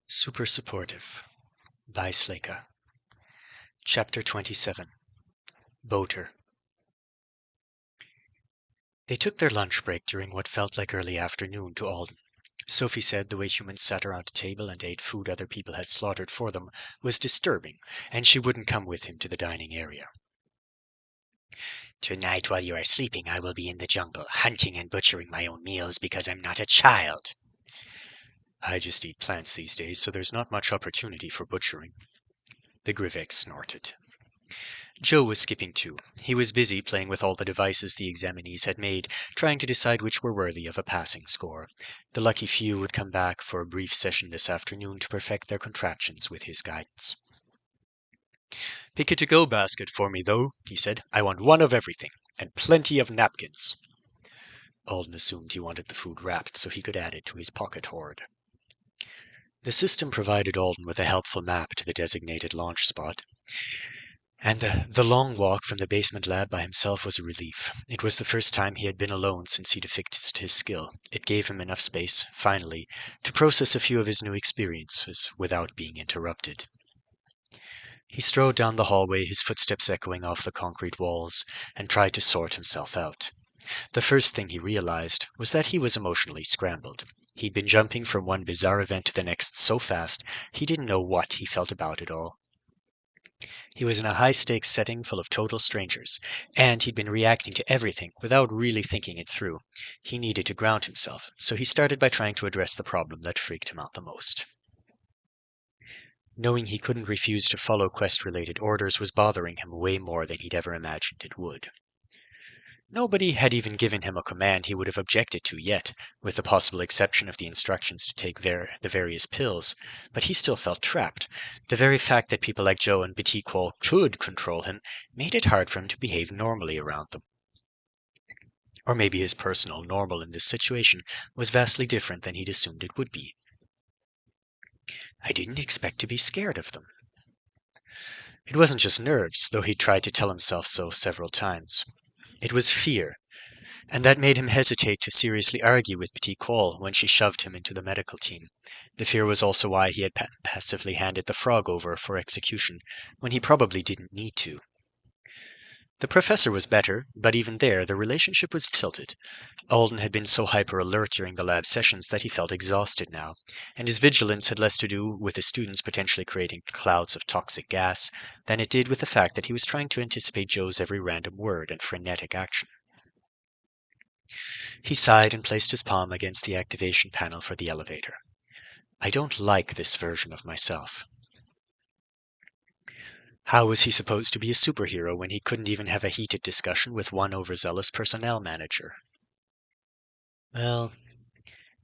Super Supportive by Sleyca. Chapter 27. Boater. They took their lunch break during what felt like early afternoon to Alden. Sophie said the way humans sat around a table and ate food other people had slaughtered for them was disturbing, and she wouldn't come with him to the dining area. "Tonight, while you are sleeping, I will be in the jungle, hunting and butchering my own meals because I'm not a child." "I just eat plants these days, so there's not much opportunity for butchering." The Grivex snorted. Joe was skipping too. He was busy playing with all the devices the examinees had made, trying to decide which were worthy of a passing score. The lucky few would come back for a brief session this afternoon to perfect their contraptions with his guidance. "Pick a to-go basket for me, though," he said. "I want one of everything, and plenty of napkins." Alden assumed he wanted the food wrapped so he could add it to his pocket hoard. The system provided Alden with a helpful map to the designated launch spot. And the long walk from the basement lab by himself was a relief. It was the first time he had been alone since he'd fixed his skill. It gave him enough space, finally, to process a few of his new experiences without being interrupted. He strode down the hallway, his footsteps echoing off the concrete walls, and tried to sort himself out. The first thing he realized was that he was emotionally scrambled. He'd been jumping from one bizarre event to the next so fast, he didn't know what he felt about it all. He was in a high-stakes setting full of total strangers, and he'd been reacting to everything without really thinking it through. He needed to ground himself, so he started by trying to address the problem that freaked him out the most. Knowing he couldn't refuse to follow quest-related orders was bothering him way more than he'd ever imagined it would. Nobody had even given him a command he would have objected to yet, with the possible exception of the instructions to take the various pills, but he still felt trapped. The very fact that people like Joe and Petit Quol could control him made it hard for him to behave normally around them. Or maybe his personal normal in this situation was vastly different than he'd assumed it would be. "I didn't expect to be scared of them." It wasn't just nerves, though he'd tried to tell himself so several times. It was fear, and that made him hesitate to seriously argue with Petit Quol when she shoved him into the medical team. The fear was also why he had passively handed the frog over for execution, when he probably didn't need to. The professor was better, but even there the relationship was tilted. Alden had been so hyper-alert during the lab sessions that he felt exhausted now, and his vigilance had less to do with the students potentially creating clouds of toxic gas than it did with the fact that he was trying to anticipate Joe's every random word and frenetic action. He sighed and placed his palm against the activation panel for the elevator. "I don't like this version of myself." How was he supposed to be a superhero when he couldn't even have a heated discussion with one overzealous personnel manager? Well,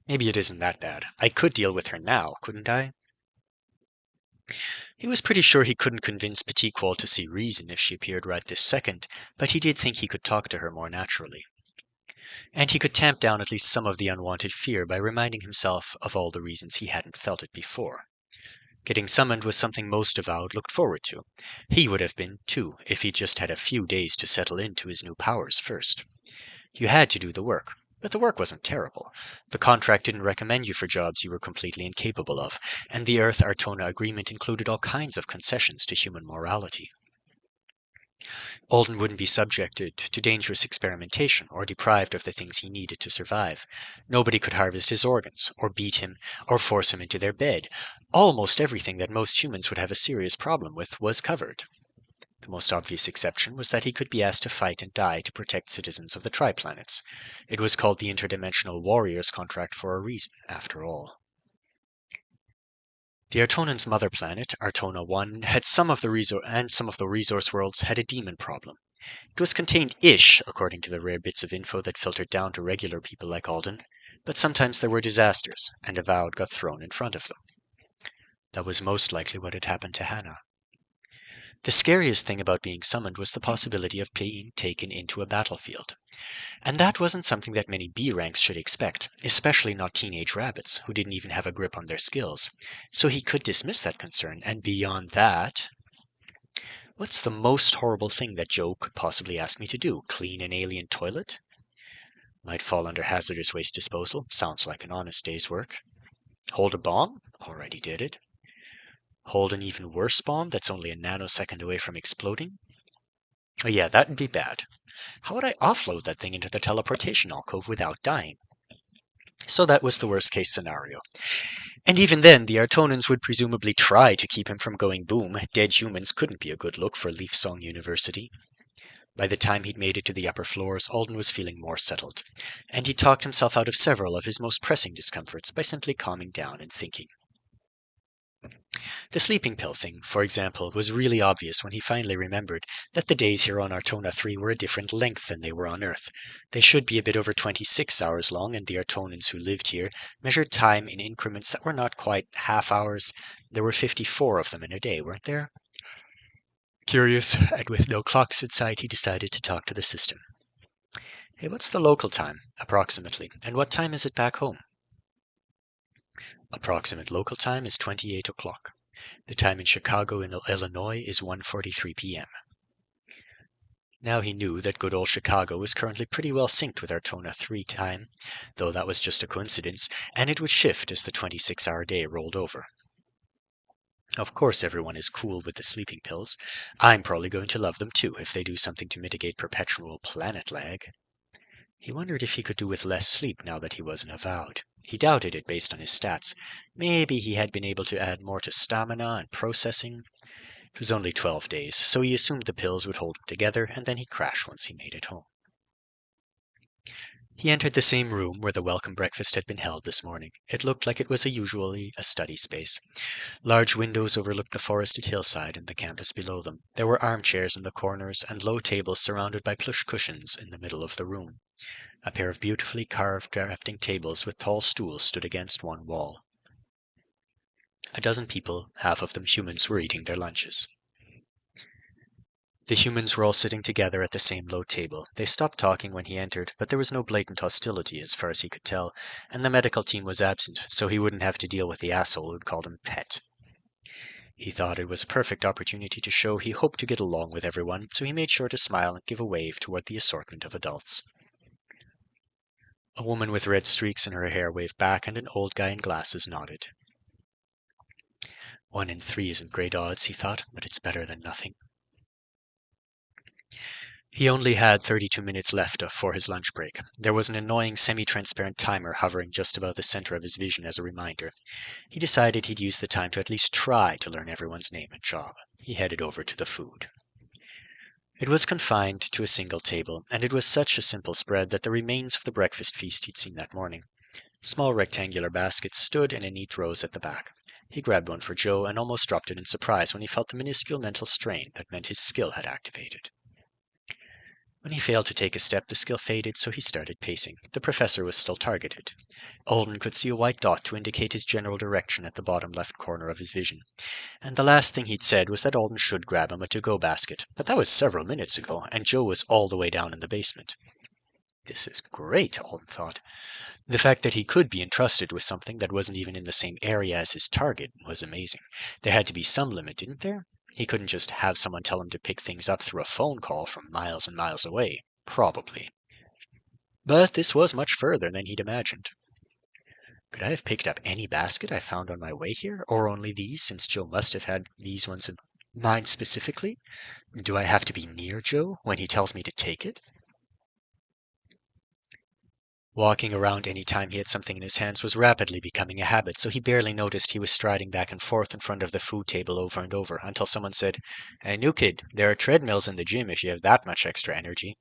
maybe it isn't that bad. I could deal with her now, couldn't I? He was pretty sure he couldn't convince Petit Quol to see reason if she appeared right this second, but he did think he could talk to her more naturally. And he could tamp down at least some of the unwanted fear by reminding himself of all the reasons he hadn't felt it before. Getting summoned was something most Avowed looked forward to. He would have been, too, if he'd just had a few days to settle into his new powers first. You had to do the work, but the work wasn't terrible. The contract didn't recommend you for jobs you were completely incapable of, and the Earth-Artona agreement included all kinds of concessions to human morality. Alden wouldn't be subjected to dangerous experimentation or deprived of the things he needed to survive. Nobody could harvest his organs, or beat him, or force him into their bed. Almost everything that most humans would have a serious problem with was covered. The most obvious exception was that he could be asked to fight and die to protect citizens of the Triplanets. It was called the Interdimensional Warriors Contract for a reason, after all. The Artonans' mother planet, Artona 1, had some of the resource worlds had a demon problem. It was contained-ish, according to the rare bits of info that filtered down to regular people like Alden, but sometimes there were disasters, and Avowed got thrown in front of them. That was most likely what had happened to Hannah. The scariest thing about being summoned was the possibility of being taken into a battlefield. And that wasn't something that many B-ranks should expect, especially not teenage rabbits, who didn't even have a grip on their skills. So he could dismiss that concern, and beyond that... What's the most horrible thing that Joe could possibly ask me to do? Clean an alien toilet? Might fall under hazardous waste disposal. Sounds like an honest day's work. Hold a bomb? Already did it. Hold an even worse bomb that's only a nanosecond away from exploding? Oh yeah, that'd be bad. How would I offload that thing into the teleportation alcove without dying? So that was the worst case scenario. And even then, the Artonans would presumably try to keep him from going boom. Dead humans couldn't be a good look for Leaf Song University. By the time he'd made it to the upper floors, Alden was feeling more settled, and he talked himself out of several of his most pressing discomforts by simply calming down and thinking. The sleeping pill thing, for example, was really obvious when he finally remembered that the days here on Artona 3 were a different length than they were on Earth. They should be a bit over 26 hours long, and the Artonans who lived here measured time in increments that were not quite half hours. There were 54 of them in a day, weren't there? Curious, and with no clocks inside, he decided to talk to the system. Hey, what's the local time, approximately, and what time is it back home? Approximate local time is 28 o'clock. The time in Chicago, Illinois is 1:43 p.m. Now he knew that good old Chicago was currently pretty well synced with Artona 3 time, though that was just a coincidence, and it would shift as the 26-hour day rolled over. Of course everyone is cool with the sleeping pills. I'm probably going to love them too if they do something to mitigate perpetual planet lag. He wondered if he could do with less sleep now that he was an avowed. He doubted it based on his stats. Maybe he had been able to add more to stamina and processing. It was only 12 days, so he assumed the pills would hold him together, and then he'd crash once he made it home. He entered the same room where the welcome breakfast had been held this morning. It looked like it was usually a study space. Large windows overlooked the forested hillside and the campus below them. There were armchairs in the corners and low tables surrounded by plush cushions in the middle of the room. A pair of beautifully carved drafting tables with tall stools stood against one wall. A dozen people, half of them humans, were eating their lunches. The humans were all sitting together at the same low table. They stopped talking when he entered, but there was no blatant hostility as far as he could tell, and the medical team was absent, so he wouldn't have to deal with the asshole who'd called him Pet. He thought it was a perfect opportunity to show he hoped to get along with everyone, so he made sure to smile and give a wave toward the assortment of adults. A woman with red streaks in her hair waved back, and an old guy in glasses nodded. 1 in 3 isn't great odds, he thought, but it's better than nothing. He only had 32 minutes left for his lunch break. There was an annoying semi-transparent timer hovering just above the center of his vision as a reminder. He decided he'd use the time to at least try to learn everyone's name and job. He headed over to the food. It was confined to a single table, and it was such a simple spread that the remains of the breakfast feast he'd seen that morning. Small rectangular baskets stood in neat rows at the back. He grabbed one for Joe and almost dropped it in surprise when he felt the minuscule mental strain that meant his skill had activated. When he failed to take a step, the skill faded, so he started pacing. The professor was still targeted. Alden could see a white dot to indicate his general direction at the bottom left corner of his vision. And the last thing he'd said was that Alden should grab him a to-go basket. But that was several minutes ago, and Joe was all the way down in the basement. This is great, Alden thought. The fact that he could be entrusted with something that wasn't even in the same area as his target was amazing. There had to be some limit, didn't there? He couldn't just have someone tell him to pick things up through a phone call from miles and miles away. Probably. But this was much further than he'd imagined. Could I have picked up any basket I found on my way here, or only these, since Joe must have had these ones in mind specifically? Do I have to be near Joe when he tells me to take it? Walking around any time he had something in his hands was rapidly becoming a habit, so he barely noticed he was striding back and forth in front of the food table over and over, until someone said, "Hey, new kid, there are treadmills in the gym if you have that much extra energy."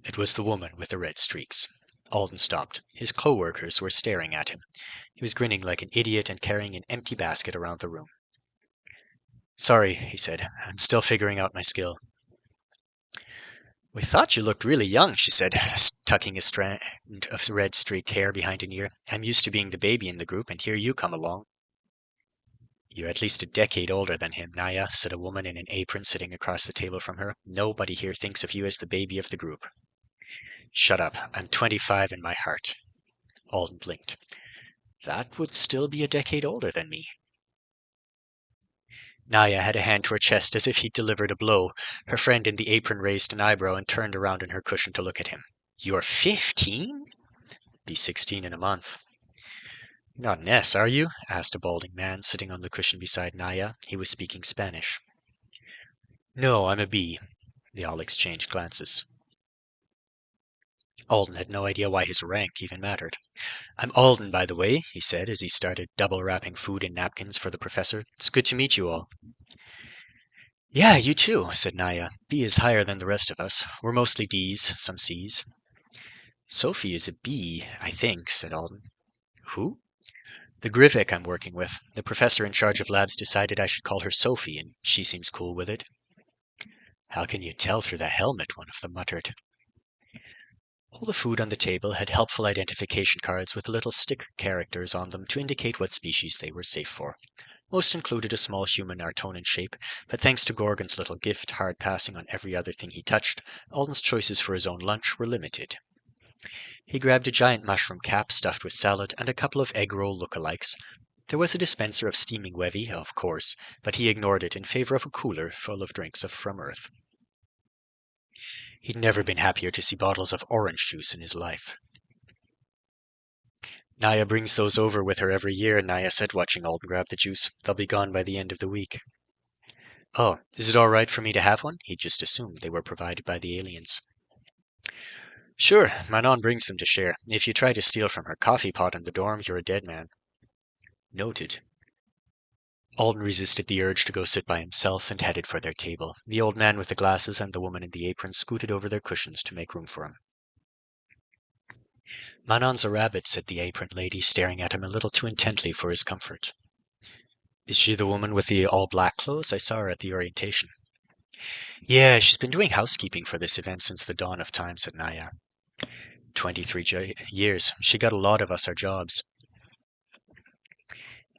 It was the woman with the red streaks. Alden stopped. His co-workers were staring at him. He was grinning like an idiot and carrying an empty basket around the room. "Sorry," he said. "I'm still figuring out my skill." "We thought you looked really young," she said, tucking a strand of red streaked hair behind an ear. "I'm used to being the baby in the group, and here you come along." "You're at least a decade older than him, Naya," said a woman in an apron sitting across the table from her. "Nobody here thinks of you as the baby of the group." "Shut up. I'm 25 in my heart." Alden blinked. "That would still be a decade older than me." Naya had a hand to her chest as if he'd delivered a blow. Her friend in the apron raised an eyebrow and turned around in her cushion to look at him. "You're 15? Be 16 in a month." You're not an S, are you? Asked a balding man sitting on the cushion beside Naya. He was speaking Spanish. No, I'm a B. They all exchanged glances. Alden had no idea why his rank even mattered. I'm Alden, by the way, he said as he started double wrapping food in napkins for the professor. It's good to meet you all. Yeah, you too, said Naya. B is higher than the rest of us. We're mostly Ds, some Cs. Sophie is a B, I think, said Alden. Who? The Grivik I'm working with. The professor in charge of labs decided I should call her Sophie, and she seems cool with it. How can you tell through the helmet? One of them muttered. All the food on the table had helpful identification cards with little sticker characters on them to indicate what species they were safe for. Most included a small human Artonan shape, but thanks to Gorgon's little gift hard passing on every other thing he touched, Alden's choices for his own lunch were limited. He grabbed a giant mushroom cap stuffed with salad and a couple of egg roll lookalikes. There was a dispenser of steaming wevy, of course, but he ignored it in favor of a cooler full of drinks from Earth. He'd never been happier to see bottles of orange juice in his life. Naya brings those over with her every year, Naya said, watching Alden grab the juice. They'll be gone by the end of the week. Oh, is it all right for me to have one? He'd just assumed they were provided by the aliens. Sure, Manon brings them to share. If you try to steal from her coffee pot in the dorm, you're a dead man. Noted. Alden resisted the urge to go sit by himself and headed for their table. The old man with the glasses and the woman in the apron scooted over their cushions to make room for him. Manon's a rabbit, said the apron lady, staring at him a little too intently for his comfort. Is she the woman with the all-black clothes? I saw her at the orientation. Yeah, she's been doing housekeeping for this event since the dawn of time, said Naya. 23 years. She got a lot of us our jobs.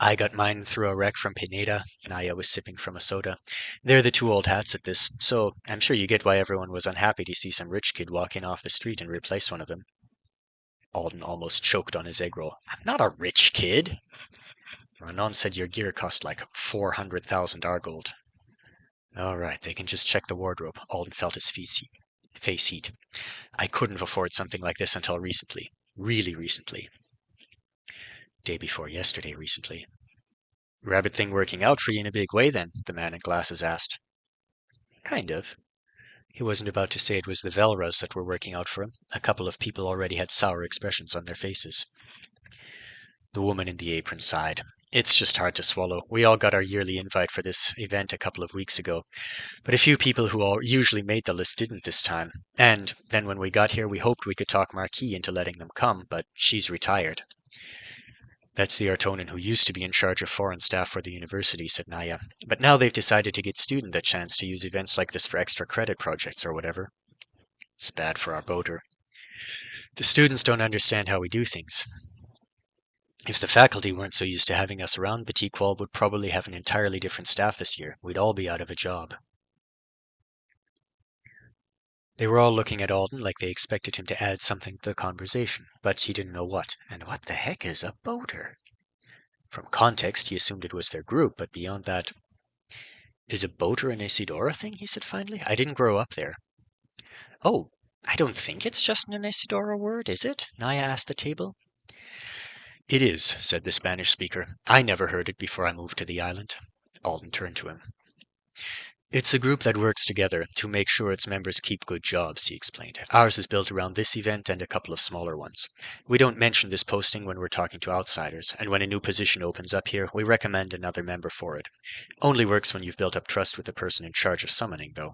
I got mine through a wreck from Pineda. Naya was sipping from a soda. They're the two old hats at this, so I'm sure you get why everyone was unhappy to see some rich kid walk in off the street and replace one of them. Alden almost choked on his egg roll. I'm not a rich kid. Manon said your gear cost like 400,000 Argold. All right, they can just check the wardrobe. Alden felt his face heat. I couldn't afford something like this until recently. Really recently. Day before yesterday recently. Rabbit thing working out for you in a big way, then? The man in glasses asked. Kind of. He wasn't about to say it was the Velras that were working out for him. A couple of people already had sour expressions on their faces. The woman in the apron sighed. It's just hard to swallow. We all got our yearly invite for this event a couple of weeks ago, but a few people who all usually made the list didn't this time. And then when we got here, we hoped we could talk Marquis into letting them come, but she's retired. That's the Artonan who used to be in charge of foreign staff for the university, said Naya. But now they've decided to get students a chance to use events like this for extra credit projects or whatever. It's bad for our boater. The students don't understand how we do things. If the faculty weren't so used to having us around, Batiqual would probably have an entirely different staff this year. We'd all be out of a job. They were all looking at Alden like they expected him to add something to the conversation, but he didn't know what. And what the heck is a boater? From context, he assumed it was their group, but beyond that... Is a boater an Isidora thing? He said finally. I didn't grow up there. Oh, I don't think it's just an Isidora word, is it? Naya asked the table. It is, said the Spanish speaker. I never heard it before I moved to the island. Alden turned to him. It's a group that works together to make sure its members keep good jobs, he explained. Ours is built around this event and a couple of smaller ones. We don't mention this posting when we're talking to outsiders, and when a new position opens up here, we recommend another member for it. Only works when you've built up trust with the person in charge of summoning, though.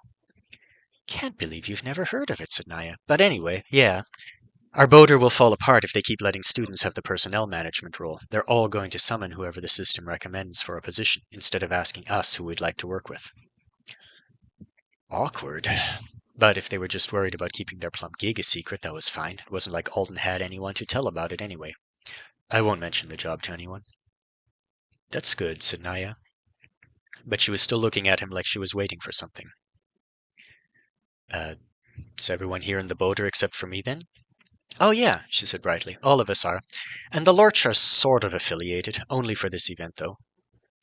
Can't believe you've never heard of it, said Naya. But anyway, yeah. Our boater will fall apart if they keep letting students have the personnel management role. They're all going to summon whoever the system recommends for a position, instead of asking us who we'd like to work with. Awkward. But if they were just worried about keeping their plum gig a secret, that was fine. It wasn't like Alden had anyone to tell about it anyway. I won't mention the job to anyone. That's good, said Naya. But she was still looking at him like she was waiting for something. Is everyone here in the boater except for me, then? Oh yeah, she said brightly. All of us are. And the Lorch are sort of affiliated, only for this event, though.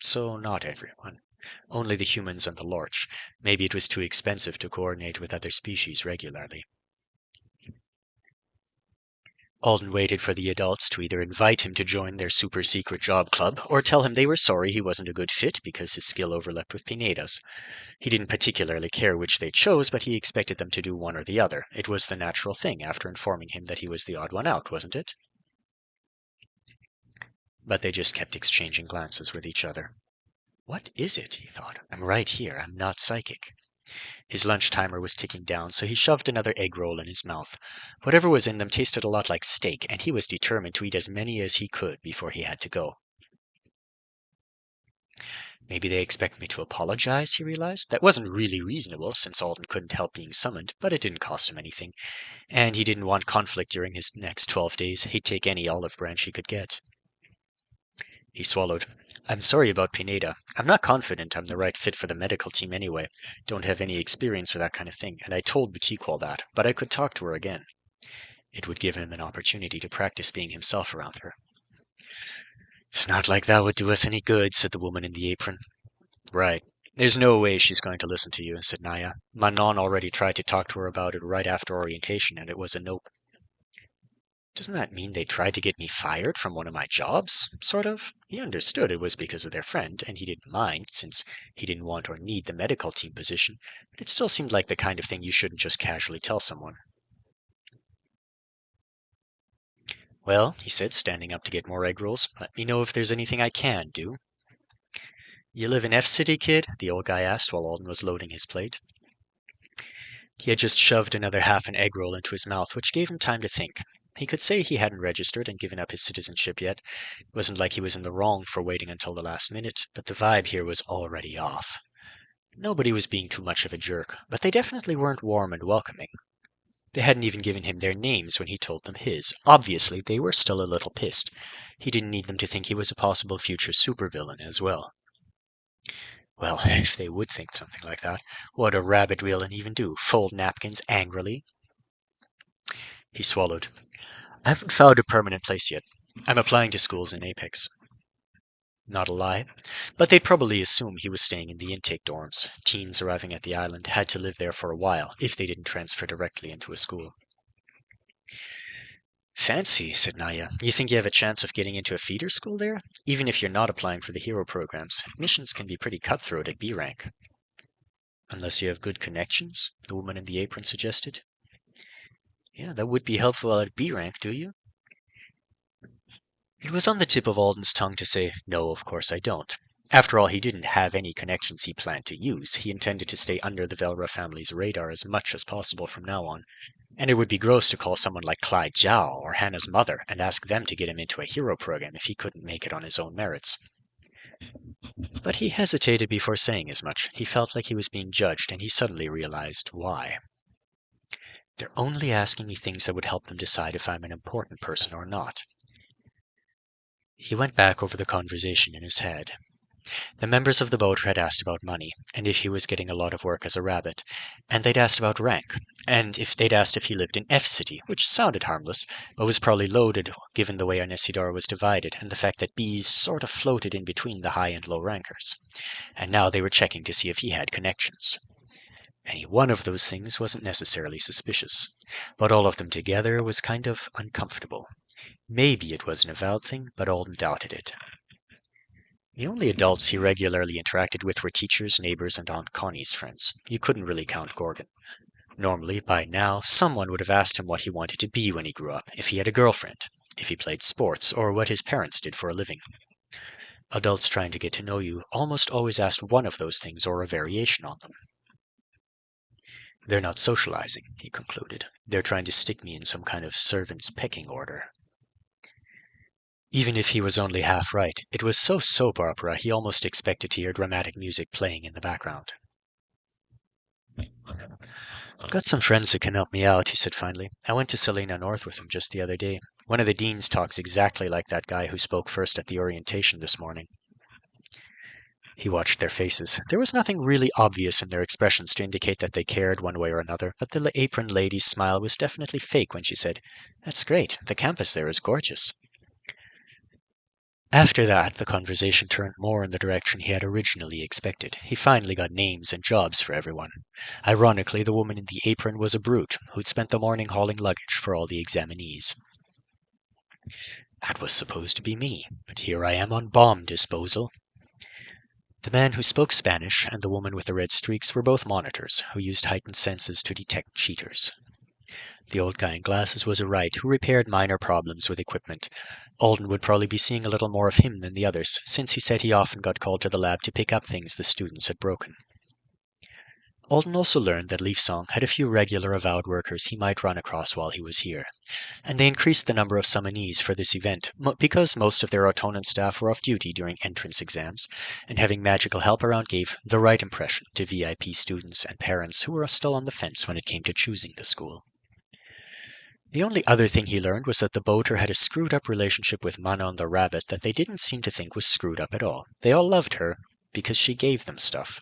So not everyone. Only the humans and the Lorch. Maybe it was too expensive to coordinate with other species regularly. Alden waited for the adults to either invite him to join their super-secret job club or tell him they were sorry he wasn't a good fit because his skill overlapped with Pineda's. He didn't particularly care which they chose, but he expected them to do one or the other. It was the natural thing after informing him that he was the odd one out, wasn't it? But they just kept exchanging glances with each other. What is it? He thought. I'm right here. I'm not psychic. His lunch timer was ticking down, so he shoved another egg roll in his mouth. Whatever was in them tasted a lot like steak, and he was determined to eat as many as he could before he had to go. Maybe they expect me to apologize, he realized. That wasn't really reasonable, since Alden couldn't help being summoned, but it didn't cost him anything, and he didn't want conflict during his next 12 days. He'd take any olive branch he could get. He swallowed. I'm sorry about Pineda. I'm not confident I'm the right fit for the medical team anyway. Don't have any experience with that kind of thing, and I told Boutique all that, but I could talk to her again. It would give him an opportunity to practice being himself around her. It's not like that would do us any good, said the woman in the apron. Right. There's no way she's going to listen to you, said Naya. Manon already tried to talk to her about it right after orientation, and it was a nope. Doesn't that mean they tried to get me fired from one of my jobs? Sort of. He understood it was because of their friend, and he didn't mind, since he didn't want or need the medical team position, but it still seemed like the kind of thing you shouldn't just casually tell someone. Well, he said, standing up to get more egg rolls, let me know if there's anything I can do. You live in F City, kid? The old guy asked while Alden was loading his plate. He had just shoved another half an egg roll into his mouth, which gave him time to think. He could say he hadn't registered and given up his citizenship yet. It wasn't like he was in the wrong for waiting until the last minute, but the vibe here was already off. Nobody was being too much of a jerk, but they definitely weren't warm and welcoming. They hadn't even given him their names when he told them his. Obviously, they were still a little pissed. He didn't need them to think he was a possible future supervillain as well. Well, if they would think something like that, what a rabbit wheelin' even do? Fold napkins angrily? He swallowed. I haven't found a permanent place yet. I'm applying to schools in Apex. Not a lie. But they'd probably assume he was staying in the intake dorms. Teens arriving at the island had to live there for a while, if they didn't transfer directly into a school. Fancy, said Naya. You think you have a chance of getting into a feeder school there? Even if you're not applying for the hero programs, admissions can be pretty cutthroat at B rank. Unless you have good connections, the woman in the apron suggested. Yeah, that would be helpful at B rank, do you? It was on the tip of Alden's tongue to say, no, of course I don't. After all, he didn't have any connections he planned to use. He intended to stay under the Velra family's radar as much as possible from now on. And it would be gross to call someone like Clyde Zhao or Hannah's mother and ask them to get him into a hero program if he couldn't make it on his own merits. But he hesitated before saying as much. He felt like he was being judged, and he suddenly realized why. They're only asking me things that would help them decide if I'm an important person or not. He went back over the conversation in his head. The members of the boat had asked about money, and if he was getting a lot of work as a rabbit, and they'd asked about rank, and if they'd asked if he lived in F City, which sounded harmless, but was probably loaded given the way Anesidor was divided, and the fact that B's sort of floated in between the high and low rankers. And now they were checking to see if he had connections. Any one of those things wasn't necessarily suspicious, but all of them together was kind of uncomfortable. Maybe it was an avowed thing, but Alden doubted it. The only adults he regularly interacted with were teachers, neighbors, and Aunt Connie's friends. You couldn't really count Gorgon. Normally, by now, someone would have asked him what he wanted to be when he grew up, if he had a girlfriend, if he played sports, or what his parents did for a living. Adults trying to get to know you almost always asked one of those things or a variation on them. They're not socializing, he concluded. They're trying to stick me in some kind of servant's pecking order. Even if he was only half right, it was so soap opera he almost expected to hear dramatic music playing in the background. I've got some friends who can help me out, he said finally. I went to Selena North with them just the other day. One of the deans talks exactly like that guy who spoke first at the orientation this morning. He watched their faces. There was nothing really obvious in their expressions to indicate that they cared one way or another, but the apron lady's smile was definitely fake when she said, That's great. The campus there is gorgeous. After that, the conversation turned more in the direction he had originally expected. He finally got names and jobs for everyone. Ironically, the woman in the apron was a brute who'd spent the morning hauling luggage for all the examinees. That was supposed to be me, but here I am on bomb disposal. The man who spoke Spanish and the woman with the red streaks were both monitors, who used heightened senses to detect cheaters. The old guy in glasses was a Wright who repaired minor problems with equipment. Alden would probably be seeing a little more of him than the others, since he said he often got called to the lab to pick up things the students had broken. Alden also learned that Leafsong had a few regular avowed workers he might run across while he was here, and they increased the number of summonees for this event because most of their Autonan staff were off duty during entrance exams, and having magical help around gave the right impression to VIP students and parents who were still on the fence when it came to choosing the school. The only other thing he learned was that the boater had a screwed-up relationship with Manon the rabbit that they didn't seem to think was screwed up at all. They all loved her because she gave them stuff.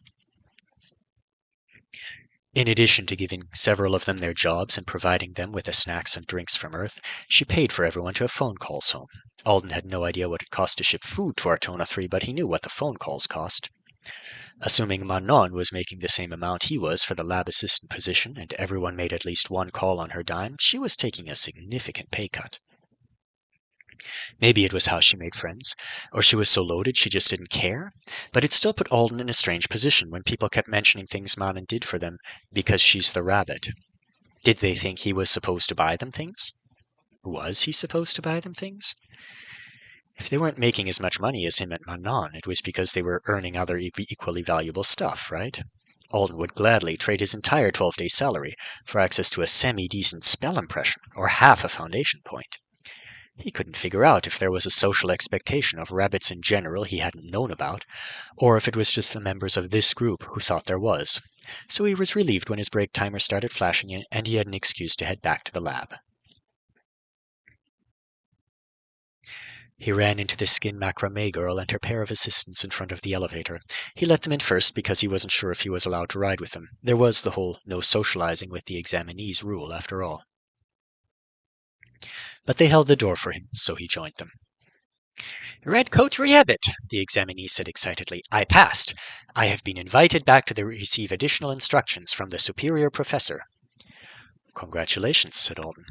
In addition to giving several of them their jobs and providing them with the snacks and drinks from Earth, she paid for everyone to have phone calls home. Alden had no idea what it cost to ship food to Artona 3, but he knew what the phone calls cost. Assuming Manon was making the same amount he was for the lab assistant position, and everyone made at least one call on her dime, she was taking a significant pay cut. Maybe it was how she made friends, or she was so loaded she just didn't care, but it still put Alden in a strange position when people kept mentioning things Manon did for them because she's the rabbit. Did they think he was supposed to buy them things? Was he supposed to buy them things? If they weren't making as much money as him at Manon, it was because they were earning other equally valuable stuff, right? Alden would gladly trade his entire 12-day salary for access to a semi-decent spell impression, or half a foundation point. He couldn't figure out if there was a social expectation of rabbits in general he hadn't known about, or if it was just the members of this group who thought there was. So he was relieved when his break timer started flashing and he had an excuse to head back to the lab. He ran into the skin macrame girl and her pair of assistants in front of the elevator. He let them in first because he wasn't sure if he was allowed to ride with them. There was the whole no socializing with the examinees rule, after all. But they held the door for him, so he joined them. "Redcoat Rabbit," the examinee said excitedly. "I passed. I have been invited back to receive additional instructions from the superior professor." "Congratulations," said Alden.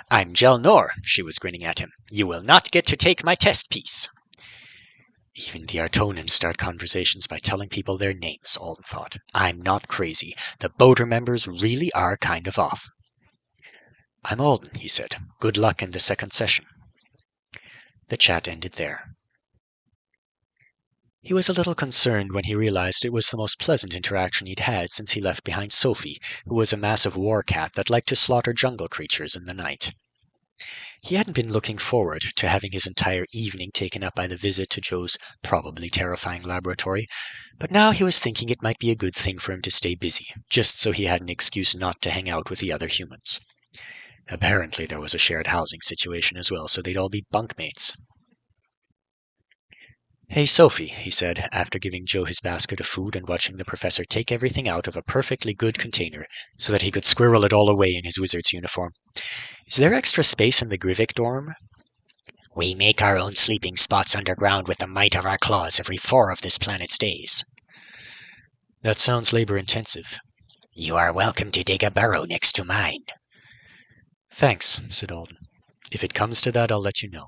"I'm Gel Nor," she was grinning at him. "You will not get to take my test piece." Even the Artonans start conversations by telling people their names, Alden thought. I'm not crazy. The boater members really are kind of off. "I'm Alden," he said. "Good luck in the second session." The chat ended there. He was a little concerned when he realized it was the most pleasant interaction he'd had since he left behind Sophie, who was a massive war cat that liked to slaughter jungle creatures in the night. He hadn't been looking forward to having his entire evening taken up by the visit to Joe's probably terrifying laboratory, but now he was thinking it might be a good thing for him to stay busy, just so he had an excuse not to hang out with the other humans. Apparently there was a shared housing situation as well, so they'd all be bunkmates. "Hey, Sophie," he said, after giving Joe his basket of food and watching the professor take everything out of a perfectly good container so that he could squirrel it all away in his wizard's uniform. "Is there extra space in the Grivik dorm?" "We make our own sleeping spots underground with the might of our claws every 4 of this planet's days." "That sounds labor-intensive." "You are welcome to dig a burrow next to mine." "Thanks," said Alden. "If it comes to that, I'll let you know."